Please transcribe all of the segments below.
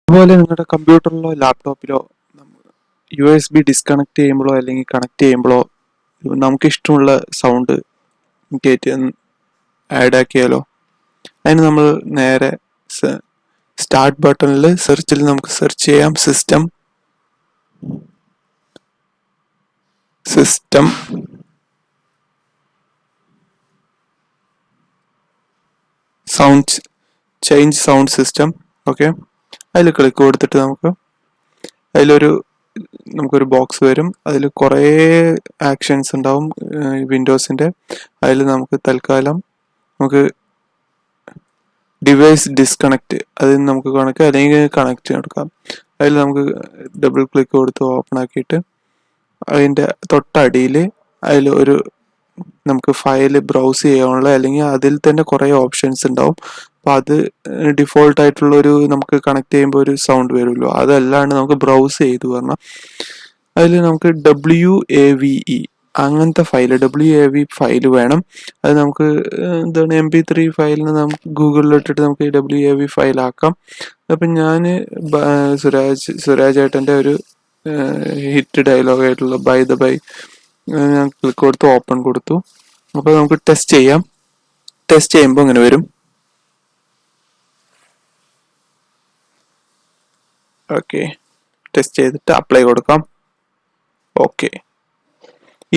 അതുപോലെ നിങ്ങളുടെ കമ്പ്യൂട്ടറിലോ ലാപ്ടോപ്പിലോ USB disconnect ചെയ്യുമ്പോഴോ അല്ലെങ്കിൽ കണക്ട് ചെയ്യുമ്പോഴോ നമുക്ക് ഇഷ്ടമുള്ള സൗണ്ട് കയറ്റി ആഡ് ആക്കിയാലോ. അതിന് നമ്മൾ നേരെ സ്റ്റാർട്ട് ബട്ടണിൽ സെർച്ചിൽ നമുക്ക് സെർച്ച് ചെയ്യാം system sound change sound system. Okay, അതിൽ ക്ലിക്ക് കൊടുത്തിട്ട് നമുക്കൊരു ബോക്സ് വരും. അതിൽ കുറേ ആക്ഷൻസ് ഉണ്ടാവും വിൻഡോസിൻ്റെ. അതിൽ നമുക്ക് തൽക്കാലം ഡിവൈസ് ഡിസ്കണക്ട് അതിന് നമുക്ക് കണക്ക് അല്ലെങ്കിൽ കണക്ട് എടുക്കാം. അതിൽ നമുക്ക് ഡബിൾ ക്ലിക്ക് കൊടുത്ത് ഓപ്പൺ ആക്കിയിട്ട് അതിൻ്റെ തൊട്ടടിയിൽ നമുക്ക് ഫയൽ ബ്രൗസ് ചെയ്യാനുള്ള അല്ലെങ്കിൽ അതിൽ തന്നെ കുറേ ഓപ്ഷൻസ് ഉണ്ടാവും. അപ്പോൾ അത് ഡിഫോൾട്ട് ആയിട്ടുള്ളൊരു നമുക്ക് കണക്ട് ചെയ്യുമ്പോൾ ഒരു സൗണ്ട് വരുമല്ലോ, അതല്ലാണ്ട് നമുക്ക് ബ്രൗസ് ചെയ്തു പറഞ്ഞാൽ അതിൽ നമുക്ക് WAVE അങ്ങനത്തെ WAV ഫയൽ വേണം. അത് നമുക്ക് MP3 ഫയലിന് നമുക്ക് ഗൂഗിളിലിട്ടിട്ട് നമുക്ക് WAV ഫയലാക്കാം. അപ്പം ഞാൻ സുരാജ് ഏട്ടൻ്റെ ഒരു ഹിറ്റ് ഡയലോഗ് ആയിട്ടുള്ള ബൈ ദ ബൈ ഞാൻ ക്ലിക്ക് കൊടുത്ത് ഓപ്പൺ കൊടുത്തു. അപ്പോൾ നമുക്ക് ടെസ്റ്റ് ചെയ്യാം. ടെസ്റ്റ് ചെയ്യുമ്പോൾ ഇങ്ങനെ വരും. ഓക്കെ, ടെസ്റ്റ് ചെയ്തിട്ട് അപ്ലൈ കൊടുക്കാം. ഓക്കെ,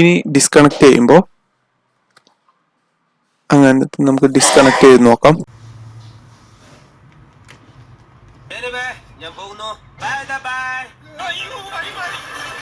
ഇനി ഡിസ്കണക്ട് ചെയ്യുമ്പോൾ അങ്ങനെ നമുക്ക് ഡിസ്കണക്ട് ചെയ്ത് നോക്കാം.